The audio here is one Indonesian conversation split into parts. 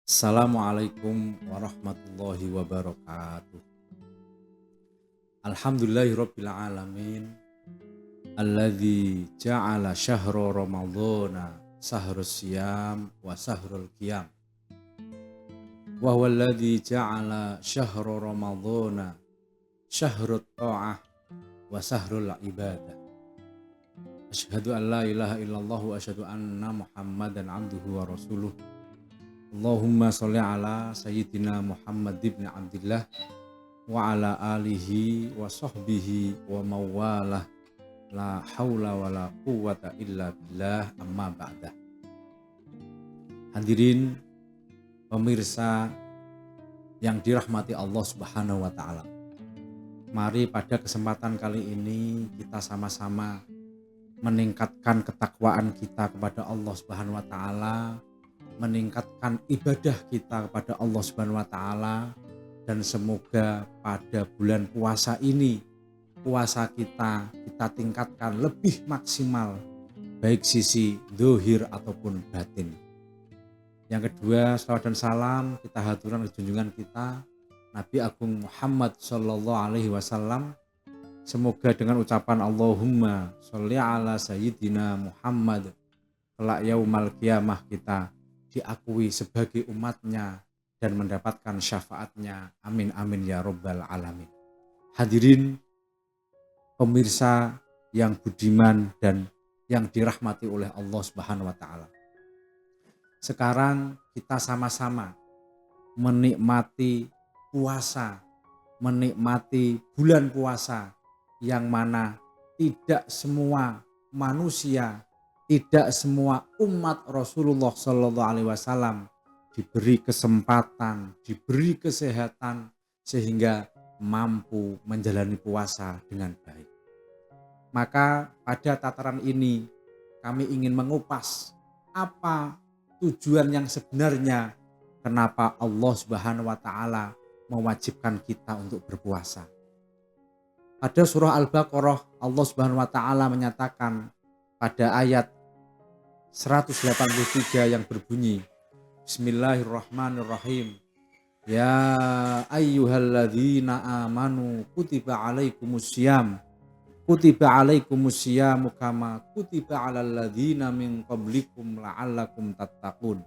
Assalamualaikum warahmatullahi wabarakatuh. Alhamdulillahirabbil alamin alladzi ja'ala syahra ramadhana sahrus siyam wa sahrul qiyam. Wa huwa alladzi ja'ala syahra ramadhana syahrut tha'ah wa sahrul ibadah. Asyhadu an la ilaha illallah wa asyhadu anna Muhammadan abduhu wa rasuluh. Allahumma sholli ala sayyidina Muhammad ibn Abdillah wa ala alihi wa sahbihi wa mawalah la haula wa la quwwata illa billah amma ba'dah. Hadirin pemirsa yang dirahmati Allah Subhanahu wa taala. Mari pada kesempatan kali ini kita sama-sama meningkatkan ketakwaan kita kepada Allah Subhanahu wa taala, meningkatkan ibadah kita kepada Allah Subhanahu wa taala, dan semoga pada bulan puasa ini puasa kita tingkatkan lebih maksimal baik sisi zahir ataupun batin. Yang kedua, salawat dan salam kita haturkan ke junjungan kita Nabi Agung Muhammad sallallahu alaihi wasallam. Semoga dengan ucapan Allahumma sholli ala sayyidina Muhammad kelak yaumal qiyamah kita diakui sebagai umatnya dan mendapatkan syafaatnya. Amin amin ya rabbal alamin. Hadirin pemirsa yang budiman dan yang dirahmati oleh Allah Subhanahu wa taala. Sekarang kita sama-sama menikmati puasa, menikmati bulan puasa yang mana tidak semua manusia, tidak semua umat Rasulullah Sallallahu Alaihi Wasallam diberi kesempatan, diberi kesehatan sehingga mampu menjalani puasa dengan baik. Maka pada tataran ini kami ingin mengupas apa tujuan yang sebenarnya kenapa Allah Subhanahu wa taala mewajibkan kita untuk berpuasa. Pada surah Al-Baqarah Allah Subhanahu wa taala menyatakan pada ayat 183 yang berbunyi Bismillahirrahmanirrahim. Ya ayyuhalladzina amanu kutiba alaikumussyam kama kutiba alal ladzina min qablikum la'allakum tattaqun.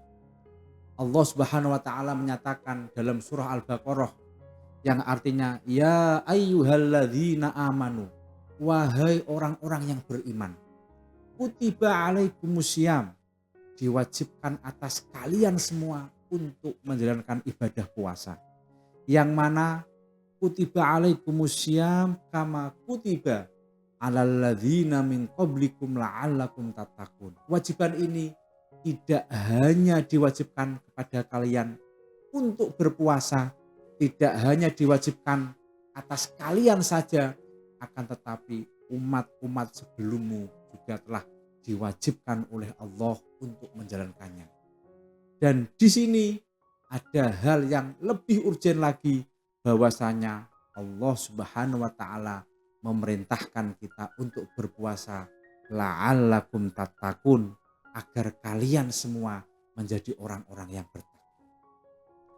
Allah Subhanahu wa taala menyatakan dalam surah Al-Baqarah yang artinya ya ayyuhalladzina amanu, wahai orang-orang yang beriman, kutiba alaikumussyam, diwajibkan atas kalian semua untuk menjalankan ibadah puasa. Yang mana kutiba alaikumussyam kama kutiba alal ladzina min qablikum la'allakum tattaqun. Kewajiban ini tidak hanya diwajibkan kepada kalian untuk berpuasa, tidak hanya diwajibkan atas kalian saja, akan tetapi umat-umat sebelummu juga telah diwajibkan oleh Allah untuk menjalankannya. Dan di sini ada hal yang lebih urgen lagi, bahwasanya Allah Subhanahu wa taala memerintahkan kita untuk berpuasa la'allakum tattaqun, agar kalian semua menjadi orang-orang yang bertakwa.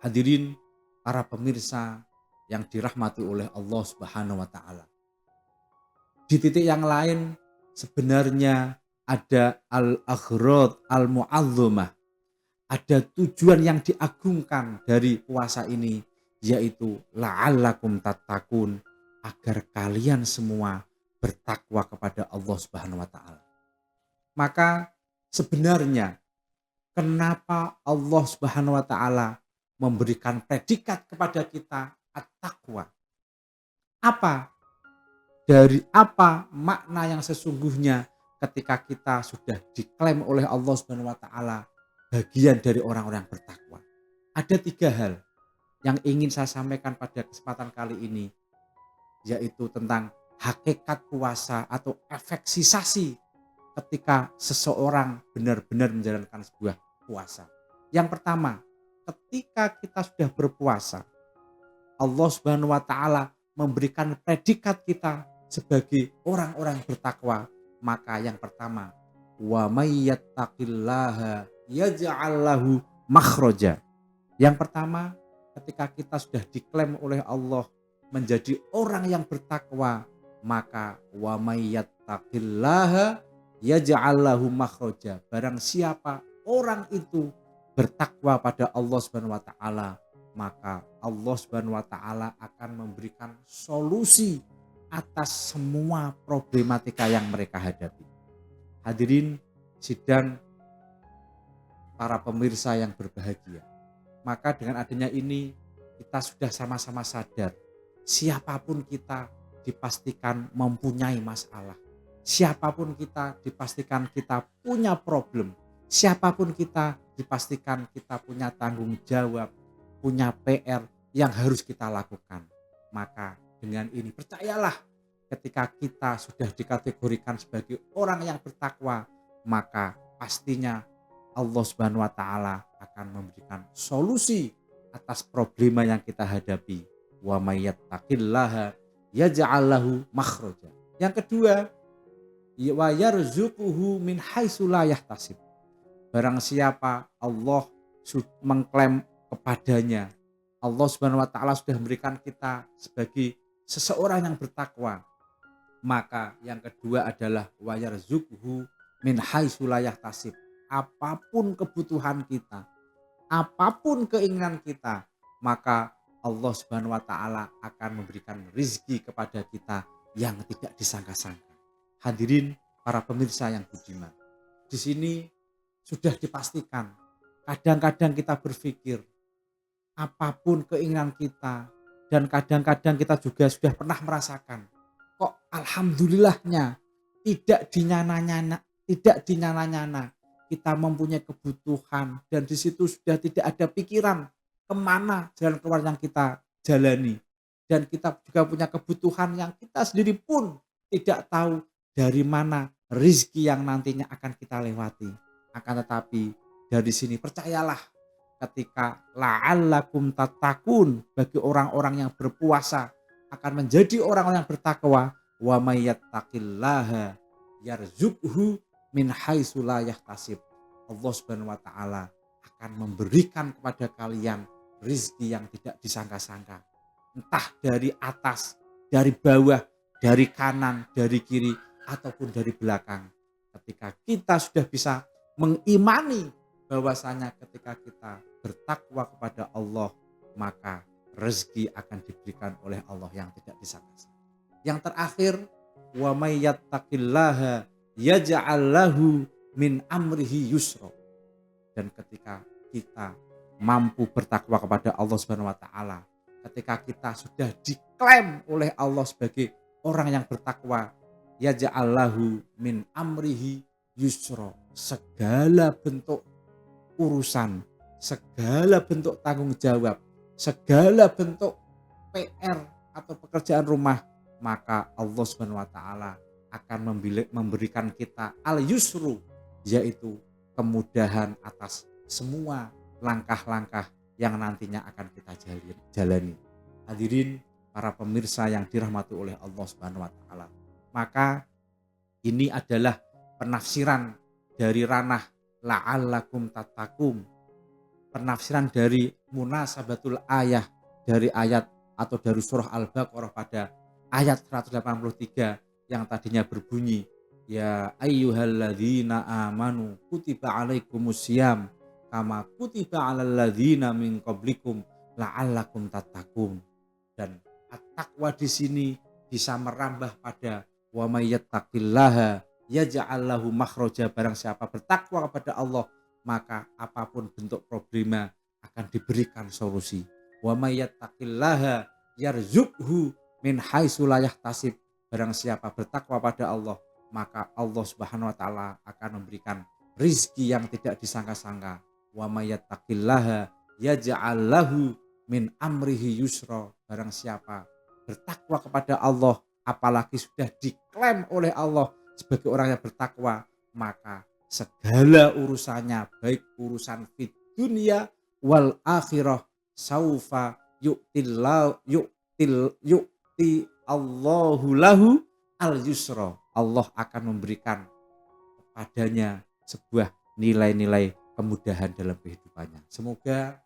Hadirin para pemirsa yang dirahmati oleh Allah Subhanahu wa taala. Di titik yang lain sebenarnya ada al-aghrad al-mu'azzamah. Ada tujuan yang diagungkan dari puasa ini, yaitu la'allakum tattaqun, agar kalian semua bertakwa kepada Allah Subhanahu wa taala. Maka sebenarnya kenapa Allah Subhanahu wa taala memberikan predikat kepada kita at-taqwa? Apa makna yang sesungguhnya ketika kita sudah diklaim oleh Allah Subhanahu wa taala bagian dari orang-orang bertakwa? Ada 3 hal yang ingin saya sampaikan pada kesempatan kali ini, yaitu tentang hakikat puasa atau efek sisasi ketika seseorang benar-benar menjalankan sebuah puasa. Yang pertama, ketika kita sudah berpuasa, Allah Subhanahu wa taala memberikan predikat kita sebagai orang-orang bertakwa. Maka yang pertama, wa may yattaqillaha yaj'al lahu makhraja. Yang pertama, ketika kita sudah diklaim oleh Allah menjadi orang yang bertakwa, maka wa may yattaqillaha yaj'al lahu makhraja. Barang siapa orang itu bertakwa pada Allah Subhanahu wa taala, maka Allah Subhanahu wa taala akan memberikan solusi atas semua problematika yang mereka hadapi. Hadirin sidang para pemirsa yang berbahagia. Maka dengan adanya ini kita sudah sama-sama sadar, siapapun kita dipastikan mempunyai masalah. Siapapun kita dipastikan kita punya problem. Siapapun kita dipastikan kita punya tanggung jawab, punya PR yang harus kita lakukan. Maka dengan ini percayalah, ketika kita sudah dikategorikan sebagai orang yang bertakwa, maka pastinya Allah Subhanahu wa taala akan memberikan solusi atas problema yang kita hadapi. Wa may yattaqillaha yaj'al lahu makhraja. Yang kedua, wa yarzuquhu min haitsu la yahtasib. Barang siapa Allah mengklaim kepadanya, Allah Subhanahu wa taala sudah memberikan kita sebagai seseorang yang bertakwa, maka yang kedua adalah wa yarzuquhu min haitsu la yahtasib. Apapun kebutuhan kita, apapun keinginan kita, maka Allah Subhanahu wa taala akan memberikan rizki kepada kita yang tidak disangka-sangka. Hadirin para pemirsa yang budiman, di sini sudah dipastikan. Kadang-kadang kita berpikir apapun keinginan kita, dan kadang-kadang kita juga sudah pernah merasakan, kok alhamdulillahnya tidak dinyana-nyana kita mempunyai kebutuhan, dan di situ sudah tidak ada pikiran kemana jalan keluar yang kita jalani, dan kita juga punya kebutuhan yang kita sendiri pun tidak tahu dari mana rezeki yang nantinya akan kita lewati. Akan tetapi dari sini percayalah, ketika la'allakum tattaqun, bagi orang-orang yang berpuasa akan menjadi orang-orang yang bertakwa, wa may yattaqillaha yarzuqhu min haitsu la yahtasib. Allah Subhanahu wa taala akan memberikan kepada kalian rezeki yang tidak disangka-sangka. Entah dari atas, dari bawah, dari kanan, dari kiri, ataupun dari belakang. Ketika kita sudah bisa mengimani bahwasanya ketika kita bertakwa kepada Allah, maka rezeki akan diberikan oleh Allah yang tidak disangka-sangka. Yang terakhir, wa may yattaqillaha yaj'al lahu min amrihi yusra. Dan ketika kita mampu bertakwa kepada Allah Subhanahu wa taala, ketika kita sudah diklaim oleh Allah sebagai orang yang bertakwa, yaj'al lahu min amrihi yusra. Segala bentuk urusan, segala bentuk tanggung jawab, segala bentuk PR atau pekerjaan rumah, maka Allah Subhanahu wa taala akan memberikan kita al-yusru, yaitu kemudahan atas semua langkah-langkah yang nantinya akan kita jalani. Hadirin para pemirsa yang dirahmati oleh Allah Subhanahu wa taala. Maka ini adalah penafsiran dari ranah la'allakum tattaqun. Penafsiran dari munasabatul ayah, dari ayat atau dari surah Al-Baqarah pada ayat 183 yang tadinya berbunyi, ya ayyuhalladzina amanu kutiba alaikumusiyam kama kutiba alal ladzina min qablikum la'allakum tattaqun. Dan at-taqwa di sini bisa merambah pada wa may yattaqillaha yaj'al lahu makhraja. Barang siapa bertakwa kepada Allah, maka apapun bentuk problema akan diberikan solusi. Wa may yattaqillaha yarzuqhu min haitsu la yahtasib. Barang siapa bertakwa pada Allah, maka Allah Subhanahu wa taala akan memberikan rizki yang tidak disangka-sangka. Wa may yattaqillaha yaj'al lahu min amrihi yusra. Barang siapa bertakwa kepada Allah, apalagi sudah diklaim oleh Allah sebagai orang yang bertakwa, maka segala urusannya, baik urusan fid dunya wal akhirah, saufa yu'ti Allahu lahu al-yusra. Allah akan memberikan kepadanya sebuah nilai-nilai kemudahan dalam kehidupannya. Semoga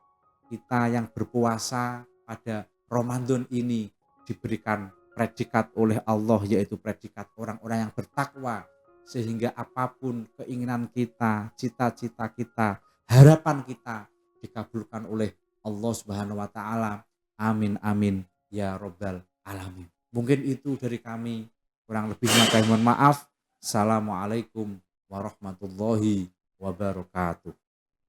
kita yang berpuasa pada Ramadan ini diberikan predikat oleh Allah, yaitu predikat orang-orang yang bertakwa, sehingga apapun keinginan kita, cita-cita kita, harapan kita dikabulkan oleh Allah Subhanahu wa taala. Amin amin ya robbal alamin. Mungkin itu dari kami, kurang lebihnya kami mohon maaf. Assalamualaikum warahmatullahi wabarakatuh.